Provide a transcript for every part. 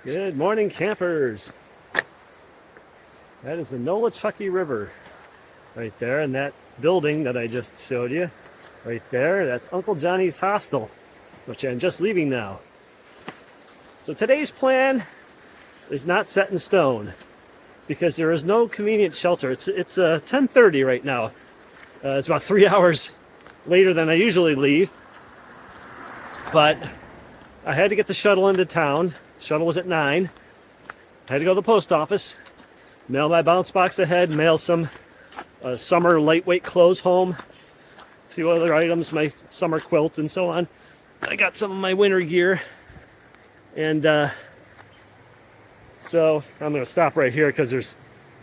Good morning, campers. That is the Nolichucky River right there, and that building that I just showed you right there, that's Uncle Johnny's Hostel, which I'm just leaving now. So today's plan is not set in stone because there is no convenient shelter. It's 10:30 right now. It's about 3 hours later than I usually leave, but I had to get the shuttle into town. Shuttle was at 9. I had to go to the post office, mail my bounce box ahead, mail some summer lightweight clothes home, a few other items, my summer quilt and so on. I got some of my winter gear, and so I'm going to stop right here because there's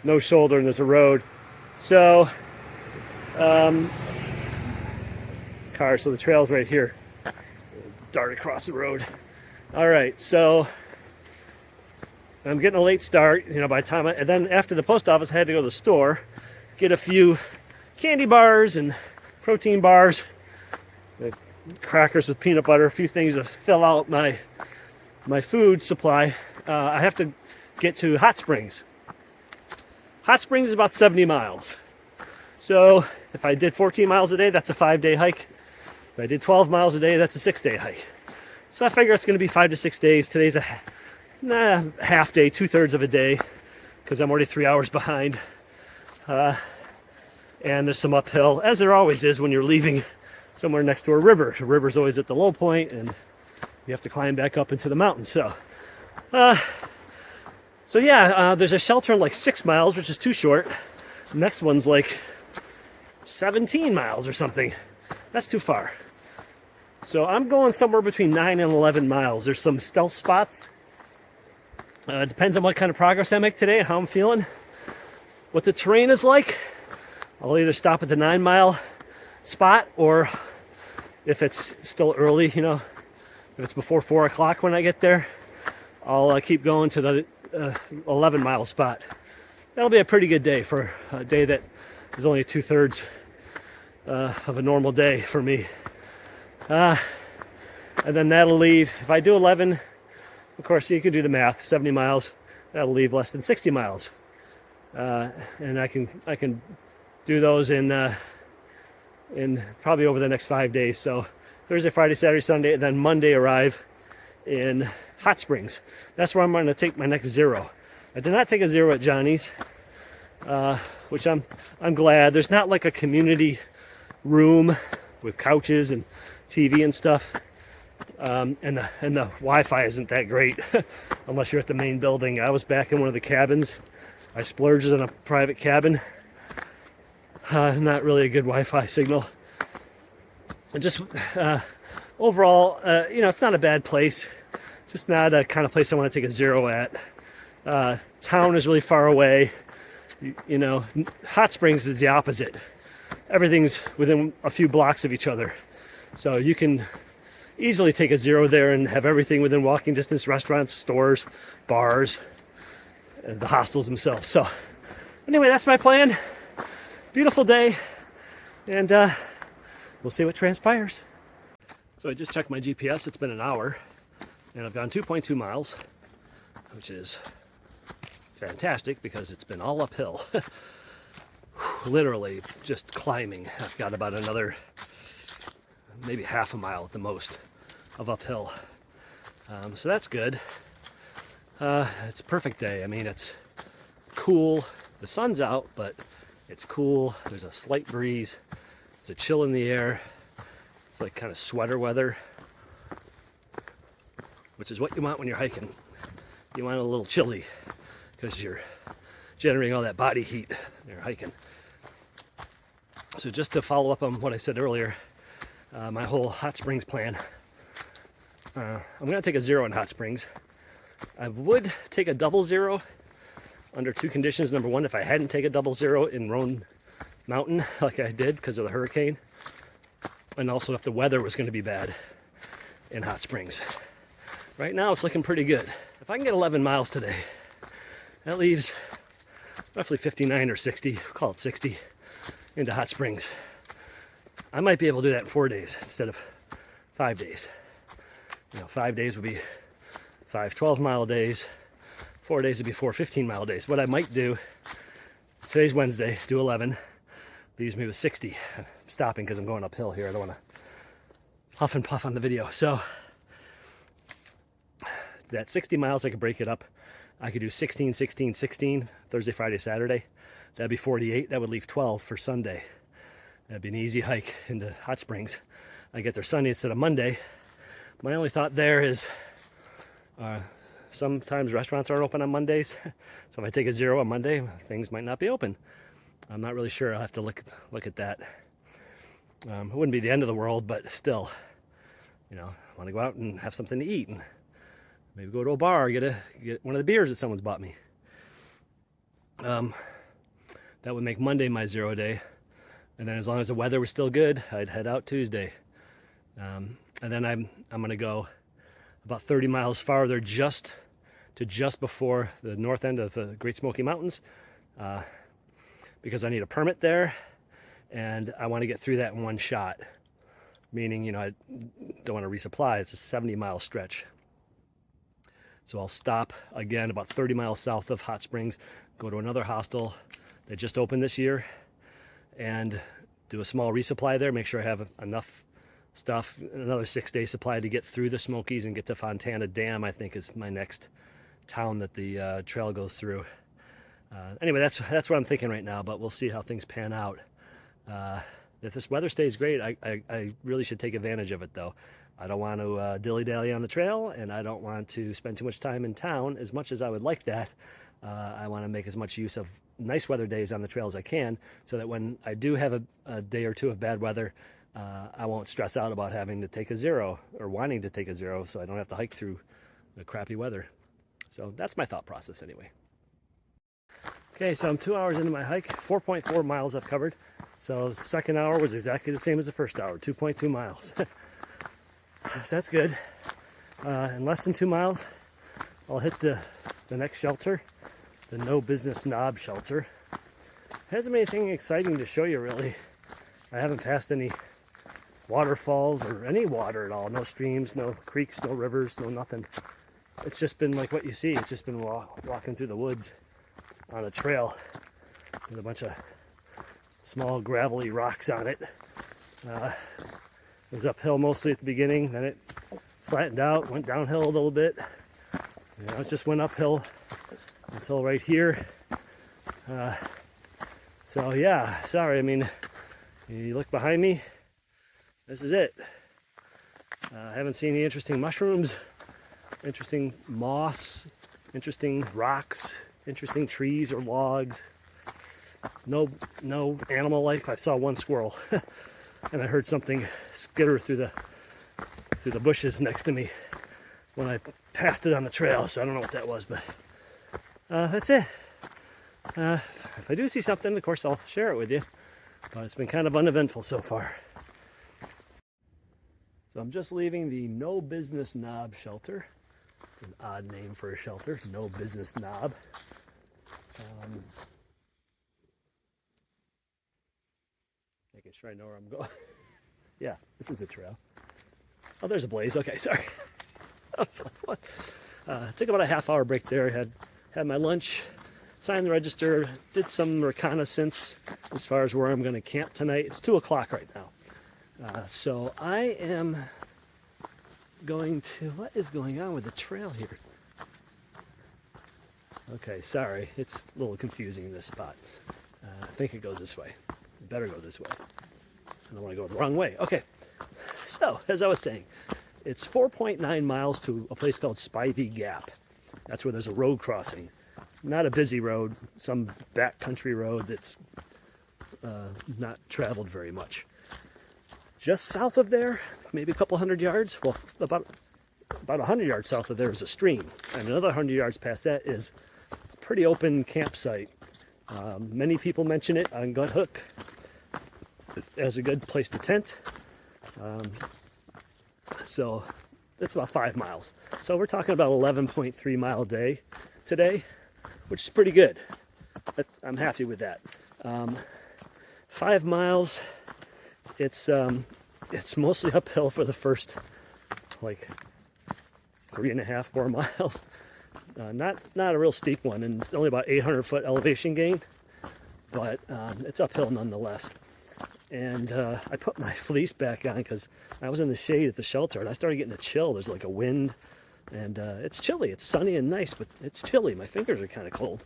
no shoulder and there's a road. So, so the trail's right here. Dart across the road. All right, so I'm getting a late start, by the time and then after the post office, I had to go to the store, get a few candy bars and protein bars, crackers with peanut butter, a few things to fill out my food supply. I have to get to Hot Springs. Hot Springs is about 70 miles. So if I did 14 miles a day, that's a 5-day hike. If I did 12 miles a day, that's a 6-day hike. So I figure it's going to be 5 to 6 days. Today's a half day, 2/3 of a day, because I'm already 3 hours behind. And there's some uphill, as there always is when you're leaving somewhere next to a river. The river's always at the low point, and you have to climb back up into the mountains. So there's a shelter in like 6 miles, which is too short. The next one's like 17 miles or something. That's too far. So I'm going somewhere between 9 and 11 miles. There's some stealth spots. It depends on what kind of progress I make today, how I'm feeling, what the terrain is like. I'll either stop at the 9-mile spot, or if it's still early, if it's before 4 o'clock when I get there, I'll keep going to the 11-mile spot. That'll be a pretty good day for a day that is only 2/3 of a normal day for me. And then that'll leave, if I do 11, of course you can do the math, 70 miles, that'll leave less than 60 miles. And I can do those in probably over the next 5 days. So Thursday, Friday, Saturday, Sunday, and then Monday arrive in Hot Springs. That's where I'm going to take my next zero. I did not take a zero at Johnny's, which I'm glad. There's not like a community room with couches and TV and stuff, and the Wi-Fi isn't that great unless you're at the main building. I was back in one of the cabins. I splurged on a private cabin. Not really a good Wi-Fi signal. And just overall, it's not a bad place. Just not a kind of place I want to take a zero at. Town is really far away. Hot Springs is the opposite. Everything's within a few blocks of each other. So you can easily take a zero there and have everything within walking distance: restaurants, stores, bars, and the hostels themselves. So anyway, that's my plan. Beautiful day, and we'll see what transpires. So I just checked my GPS. It's been an hour, and I've gone 2.2 miles, which is fantastic because it's been all uphill. Literally just climbing. I've got about another maybe half a mile at the most of uphill. So that's good. It's a perfect day. I mean, it's cool. The sun's out, but it's cool. There's a slight breeze. It's a chill in the air. It's like kind of sweater weather, which is what you want when you're hiking. You want it a little chilly because you're generating all that body heat when you're hiking. So just to follow up on what I said earlier, my whole Hot Springs plan, I'm going to take a zero in Hot Springs. I would take a double zero under two conditions. Number one, if I hadn't taken a double zero in Roan Mountain like I did because of the hurricane, and also if the weather was going to be bad in Hot Springs. Right now it's looking pretty good. If I can get 11 miles today, that leaves roughly 59 or 60, call it 60, into Hot Springs. I might be able to do that in 4 days instead of 5 days. 5 days would be 5 12-mile days. 4 days would be 4 15-mile days. What I might do, today's Wednesday, do 11. Leaves me with 60. I'm stopping because I'm going uphill here. I don't want to huff and puff on the video. So that 60 miles, I could break it up. I could do 16, 16, 16, Thursday, Friday, Saturday. That'd be 48. That would leave 12 for Sunday. That'd be an easy hike into Hot Springs. I get there Sunday instead of Monday. My only thought there is sometimes restaurants aren't open on Mondays. So if I take a 0 on Monday, things might not be open. I'm not really sure. I'll have to look at that. It wouldn't be the end of the world, but still, I want to go out and have something to eat and maybe go to a bar, get one of the beers that someone's bought me. That would make Monday my 0 day. And then as long as the weather was still good, I'd head out Tuesday. And then I'm going to go about 30 miles farther just before the north end of the Great Smoky Mountains, because I need a permit there, and I want to get through that in one shot. Meaning, I don't want to resupply. It's a 70-mile stretch. So I'll stop again about 30 miles south of Hot Springs, go to another hostel that just opened this year, and do a small resupply there, make sure I have enough stuff, another 6-day supply to get through the Smokies and get to Fontana Dam, I think is my next town that the trail goes through. Anyway, that's what I'm thinking right now, but we'll see how things pan out. If this weather stays great, I really should take advantage of it, though. I don't want to dilly-dally on the trail, and I don't want to spend too much time in town. As much as I would like that, I want to make as much use of nice weather days on the trail as I can, so that when I do have a day or two of bad weather, I won't stress out about having to take a 0 or wanting to take a 0, so I don't have to hike through the crappy weather. So that's my thought process anyway. Okay, so I'm 2 hours into my hike, 4.4 miles I've covered. So the second hour was exactly the same as the first hour, 2.2 miles. So that's good. In less than 2 miles, I'll hit the next shelter, the No Business Knob shelter. Hasn't been anything exciting to show you, really. I haven't passed any waterfalls or any water at all. No streams, no creeks, no rivers, no nothing. It's just been like what you see. It's just been walking through the woods on a trail with a bunch of small gravelly rocks on it. It was uphill mostly at the beginning, then it flattened out, went downhill a little bit. It just went uphill until right here. So yeah, sorry. I mean, you look behind me, this is it. I haven't seen any interesting mushrooms, interesting moss, interesting rocks, interesting trees or logs. No animal life. I saw one squirrel, and I heard something skitter through the bushes next to me when I passed it on the trail. So I don't know what that was, but that's it. If I do see something, of course, I'll share it with you. But it's been kind of uneventful so far. So I'm just leaving the No Business Knob shelter. It's an odd name for a shelter, No Business Knob. Making sure I know where I'm going. Yeah, this is the trail. Oh, there's a blaze. Okay, sorry. I was like, what? Took about a half-hour break there. Had my lunch, signed the register, did some reconnaissance as far as where I'm going to camp tonight. It's 2 o'clock right now. So I am going to... What is going on with the trail here? Okay, sorry. It's a little confusing in this spot. I think it goes this way. It better go this way. I don't want to go the wrong way. Okay. So, as I was saying, it's 4.9 miles to a place called Spivey Gap. That's where there's a road crossing. Not a busy road, some backcountry road that's not traveled very much. Just south of there, maybe a couple hundred yards, well, about 100 yards south of there is a stream. And another 100 yards past that is a pretty open campsite. Many people mention it on Gut Hook as a good place to tent. So it's about 5 miles. So we're talking about 11.3 mile day today, which is pretty good. I'm happy with that. 5 miles. It's mostly uphill for the first like 3.5, 4 miles. Not a real steep one, and it's only about 800-foot elevation gain, but it's uphill nonetheless. And I put my fleece back on because I was in the shade at the shelter, and I started getting a chill. There's like a wind, and it's chilly. It's sunny and nice, but it's chilly. My fingers are kind of cold.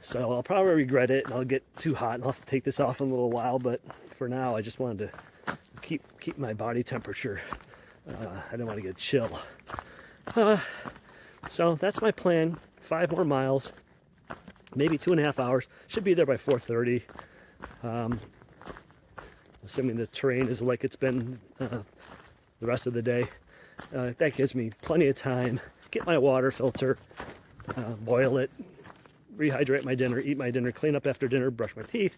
So I'll probably regret it, and I'll get too hot, and I'll have to take this off in a little while. But for now, I just wanted to keep my body temperature. I didn't want to get chill. So that's my plan. 5 more miles, maybe 2.5 hours. Should be there by 4:30. Assuming the terrain is like it's been the rest of the day. That gives me plenty of time. Get my water filter, boil it, rehydrate my dinner, eat my dinner, clean up after dinner, brush my teeth,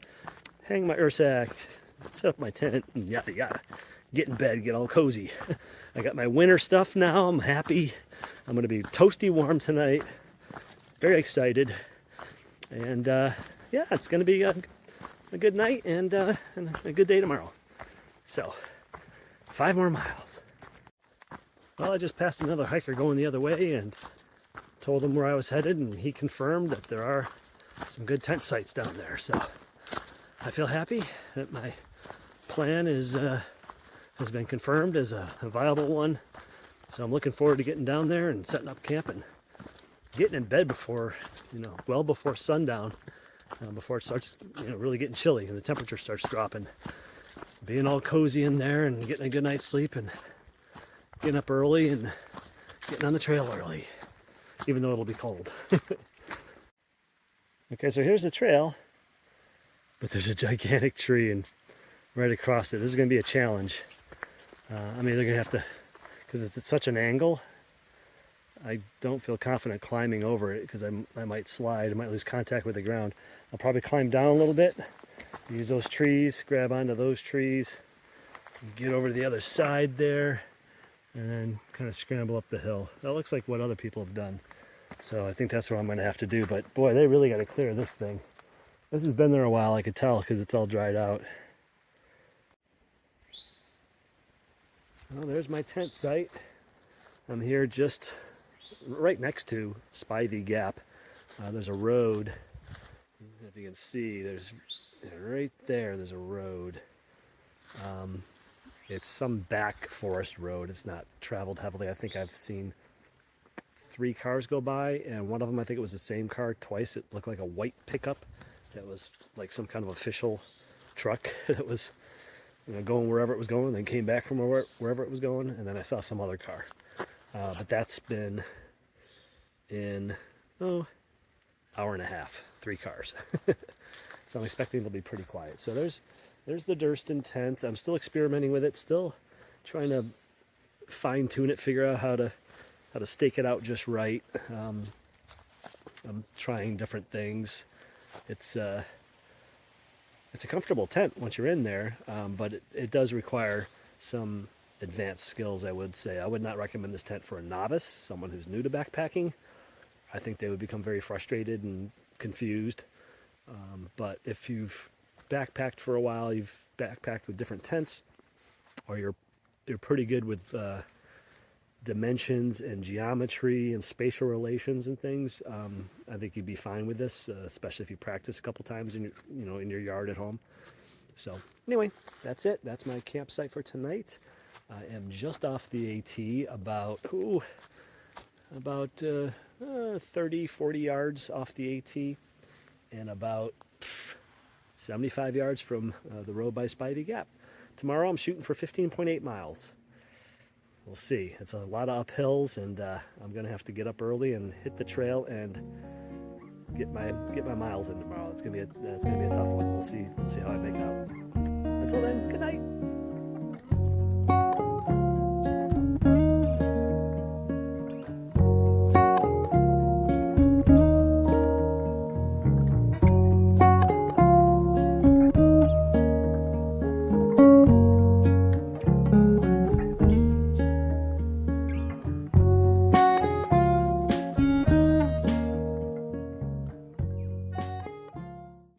hang my sack, set up my tent, and yada yada. Get in bed, get all cozy. I got my winter stuff now. I'm happy. I'm going to be toasty warm tonight. Very excited. And yeah, it's going to be a good night and a good day tomorrow. So, 5 more miles. Well, I just passed another hiker going the other way and told him where I was headed, and he confirmed that there are some good tent sites down there. So, I feel happy that my plan has been confirmed as a viable one. So I'm looking forward to getting down there and setting up camp and getting in bed before, well before sundown. Before it starts, really getting chilly and the temperature starts dropping. Being all cozy in there and getting a good night's sleep and getting up early and getting on the trail early, even though it'll be cold. Okay, so here's the trail, but there's a gigantic tree and right across it. This is going to be a challenge. I'm either going to have to, because it's at such an angle, I don't feel confident climbing over it because I might slide, I might lose contact with the ground. I'll probably climb down a little bit, use those trees, grab onto those trees, get over to the other side there, and then kind of scramble up the hill. That looks like what other people have done. So I think that's what I'm going to have to do. But boy, they really got to clear this thing. This has been there a while, I could tell, because it's all dried out. Well, there's my tent site. I'm here just right next to Spivey Gap. There's a road. If you can see, there's right there's a road. It's some back forest road. It's not traveled heavily. I think I've seen 3 cars go by, and one of them, I think it was the same car twice. It looked like a white pickup that was like some kind of official truck that was going wherever it was going, then came back from wherever it was going, and then I saw some other car. But that's been in, hour and a half, 3 cars. So I'm expecting it'll be pretty quiet. So there's the Durston tent. I'm still experimenting with it, still trying to fine tune it, figure out how to stake it out just right. I'm trying different things. It's a comfortable tent once you're in there, but it does require some advanced skills, I would say. I would not recommend this tent for a novice, someone who's new to backpacking. I think they would become very frustrated and confused. But if you've backpacked for a while, you've backpacked with different tents, or you're pretty good with dimensions and geometry and spatial relations and things, I think you'd be fine with this, especially if you practice a couple times in your yard at home. So anyway, that's it. That's my campsite for tonight. I am just off the AT, about 30, 40 yards off the AT, and about 75 yards from the road by Spivey Gap. Tomorrow I'm shooting for 15.8 miles. We'll see. It's a lot of uphills, and I'm gonna have to get up early and hit the trail and get my miles in tomorrow. It's gonna be a tough one. We'll see how I make out. Until then, good night.